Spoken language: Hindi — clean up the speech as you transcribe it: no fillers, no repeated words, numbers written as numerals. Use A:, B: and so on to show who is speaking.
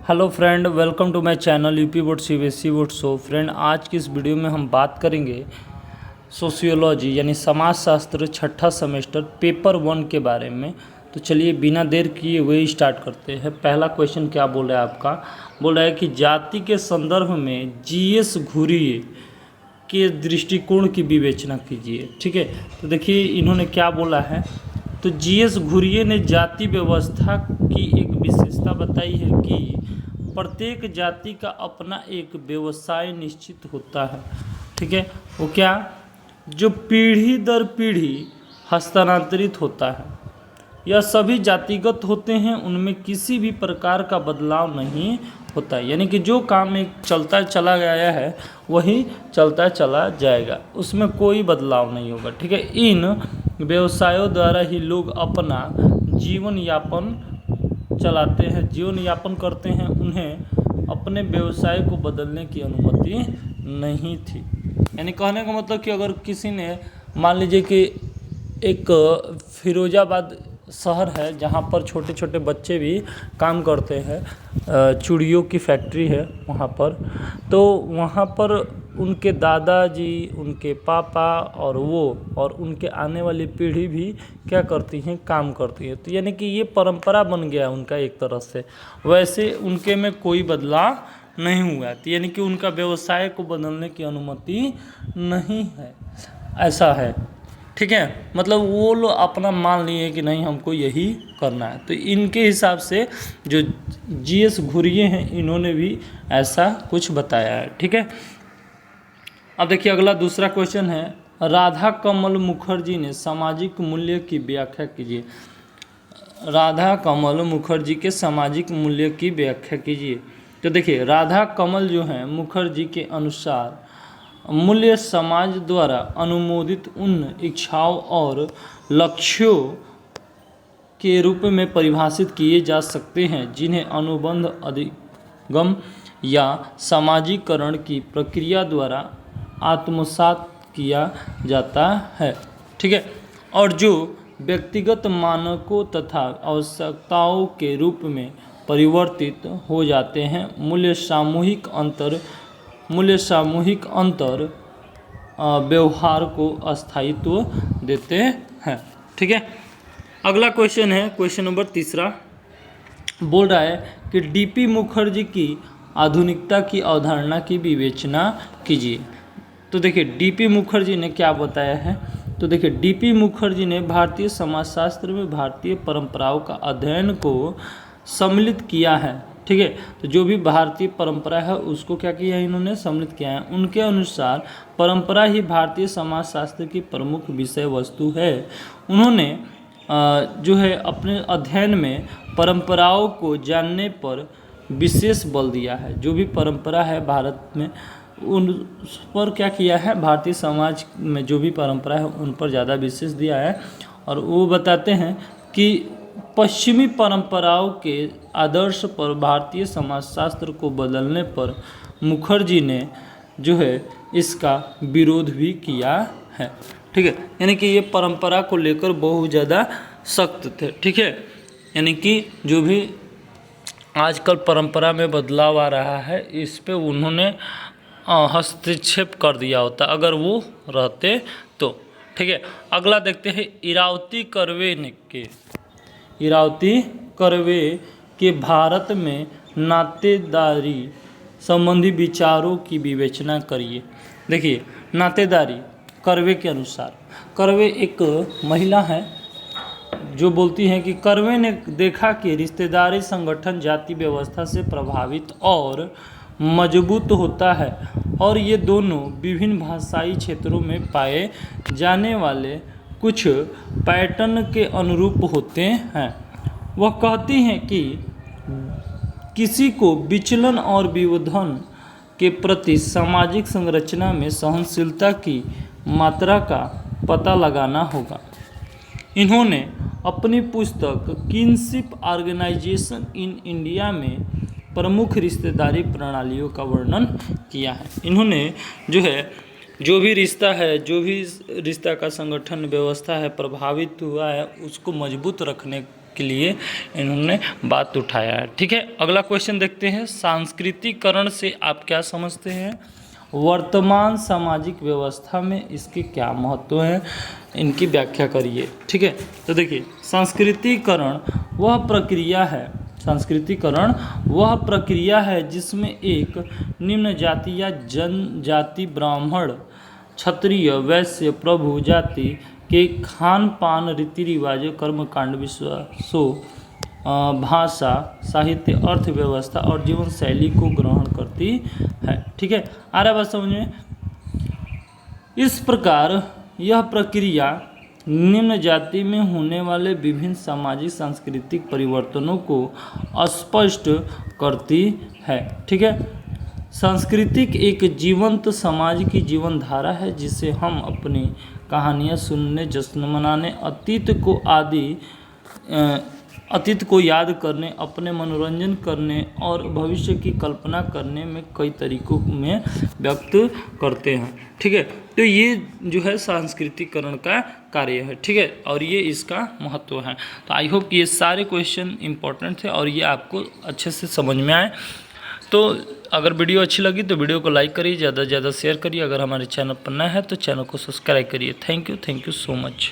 A: Hello friend, welcome to my channel UP board CBSE board show. Friend, आज की इस वीडियो में हम बात करेंगे सोशियोलॉजी यानी समाजशास्त्र छठा सेमेस्टर पेपर 1 के बारे में। तो चलिए बिना देर किए हुए स्टार्ट करते हैं। पहला क्वेश्चन क्या बोल रहा है आपका? बोल रहा है कि जाति के संदर्भ में जीएस घुरिये के दृष्टिकोण की विवेचना कीजिए। ठीक है, तो देखिए इन्होंने क्या बोला है। तो जीएस घुरिये ने जाति व्यवस्था की एक विशेषता बताई है कि प्रत्येक जाति का अपना एक व्यवसाय निश्चित होता है। ठीक है, वो क्या? जो पीढ़ी दर पीढ़ी हस्तांतरित होता है। यह सभी जातिगत होते हैं, उनमें किसी भी प्रकार का बदलाव नहीं होता है। यानी कि जो काम एक चलता चला गया है वही चलता चला जाएगा, उसमें कोई बदलाव नहीं होगा। ठीक है, इन व्यवसायों द्वारा ही लोग अपना जीवन यापन चलाते हैं, जीवन यापन करते हैं। उन्हें अपने व्यवसाय को बदलने की अनुमति नहीं थी। यानी कहने का मतलब कि अगर किसी ने मान लीजिए कि एक फिरोजाबाद शहर है जहाँ पर छोटे छोटे बच्चे भी काम करते हैं, चूड़ियों की फैक्ट्री है वहाँ पर, तो वहाँ पर उनके दादाजी, उनके पापा और उनके आने वाली पीढ़ी भी क्या करती हैं? काम करती है। तो यानी कि ये परंपरा बन गया उनका एक तरह से। वैसे उनके में कोई बदलाव नहीं हुआ, तो यानी कि उनका व्यवसाय को बदलने की अनुमति नहीं है, ऐसा है। ठीक है, मतलब वो लोग अपना मान लिए कि नहीं हमको यही करना है। तो इनके हिसाब से जो जीएस घुरिये हैं इन्होंने भी ऐसा कुछ बताया है। ठीक है, अब देखिए अगला दूसरा क्वेश्चन है, राधा कमल मुखर्जी ने सामाजिक मूल्य की व्याख्या कीजिए। राधा कमल मुखर्जी के सामाजिक मूल्य की व्याख्या कीजिए। तो देखिए राधा कमल जो हैं मुखर्जी के अनुसार मूल्य समाज द्वारा अनुमोदित उन इच्छाओं और लक्ष्यों के रूप में परिभाषित किए जा सकते हैं जिन्हें अनुबंध अधिगम या सामाजिकरण की प्रक्रिया द्वारा आत्मसात किया जाता है। ठीक है, और जो व्यक्तिगत मानकों तथा आवश्यकताओं के रूप में परिवर्तित हो जाते हैं। मूल्य सामूहिक अंतर व्यवहार को स्थायित्व देते हैं। ठीक है, अगला क्वेश्चन है क्वेश्चन नंबर तीसरा। बोल रहा है कि डीपी मुखर्जी की आधुनिकता की अवधारणा की विवेचना कीजिए। तो देखिए डीपी मुखर्जी ने क्या बताया है। तो देखिए डीपी मुखर्जी ने भारतीय समाजशास्त्र में भारतीय परंपराओं का अध्ययन को सम्मिलित किया है। ठीक है, तो जो भी भारतीय परंपरा है उसको क्या किया है, इन्होंने सम्मिलित किया है। उनके अनुसार परंपरा ही भारतीय समाजशास्त्र की प्रमुख विषय वस्तु है। उन्होंने जो है अपने अध्ययन में परंपराओं को जानने पर विशेष बल दिया है। जो भी परंपरा है भारत में उन पर क्या किया है, भारतीय समाज में जो भी परंपरा है उन पर ज़्यादा विशेष दिया है। और वो बताते हैं कि पश्चिमी परंपराओं के आदर्श पर भारतीय समाजशास्त्र को बदलने पर मुखर्जी ने जो है इसका विरोध भी किया है। ठीक है, यानी कि ये परंपरा को लेकर बहुत ज़्यादा सख्त थे। ठीक है, यानी कि जो भी आजकल परंपरा में बदलाव आ रहा है इस पे उन्होंने हस्तक्षेप कर दिया होता अगर वो रहते तो। ठीक है, अगला देखते हैं इरावती कर्वे के भारत में नातेदारी संबंधी विचारों की विवेचना करिए। देखिए नातेदारी कर्वे के अनुसार, कर्वे एक महिला है जो बोलती हैं कि कर्वे ने देखा कि रिश्तेदारी संगठन जाति व्यवस्था से प्रभावित और मजबूत होता है और ये दोनों विभिन्न भाषाई क्षेत्रों में पाए जाने वाले कुछ पैटर्न के अनुरूप होते हैं। वह कहती हैं कि किसी को विचलन और विवर्धन के प्रति सामाजिक संरचना में सहनशीलता की मात्रा का पता लगाना होगा। इन्होंने अपनी पुस्तक किनशिप ऑर्गेनाइजेशन इन इंडिया में प्रमुख रिश्तेदारी प्रणालियों का वर्णन किया है। इन्होंने जो है जो भी रिश्ता है, जो भी रिश्ता का संगठन व्यवस्था है प्रभावित हुआ है उसको मजबूत रखने के लिए इन्होंने बात उठाया है। ठीक है, अगला क्वेश्चन देखते हैं। सांस्कृतिकरण से आप क्या समझते हैं? वर्तमान सामाजिक व्यवस्था में इसके क्या महत्व हैं, इनकी व्याख्या करिए। ठीक है, तो देखिए, सांस्कृतिकरण वह प्रक्रिया है जिसमें एक निम्न जाति या जनजाति, ब्राह्मण, क्षत्रिय, वैश्य, प्रभु जाति के खान पान, रीति रिवाजों, कर्मकांड, विश्वासों, भाषा, साहित्य, अर्थव्यवस्था और जीवन शैली को ग्रहण करती है। ठीक है, आ रहा बात समझ में? इस प्रकार यह प्रक्रिया निम्न जाति में होने वाले विभिन्न सामाजिक सांस्कृतिक परिवर्तनों को स्पष्ट करती है। ठीक है, सांस्कृतिक एक जीवंत समाज की जीवन धारा है जिसे हम अपनी कहानियाँ सुनने, जश्न मनाने, अतीत को याद करने, अपने मनोरंजन करने और भविष्य की कल्पना करने में कई तरीकों में व्यक्त करते हैं। ठीक है, तो ये जो है सांस्कृतिकरण का कार्य है। ठीक है, और ये इसका महत्व है। तो आई होप ये सारे क्वेश्चन इंपॉर्टेंट थे और ये आपको अच्छे से समझ में आए। तो अगर वीडियो अच्छी लगी तो वीडियो को लाइक करिए, ज़्यादा से ज़्यादा शेयर करिए। अगर हमारे चैनल पर नया है तो चैनल को सब्सक्राइब करिए। Thank you so much.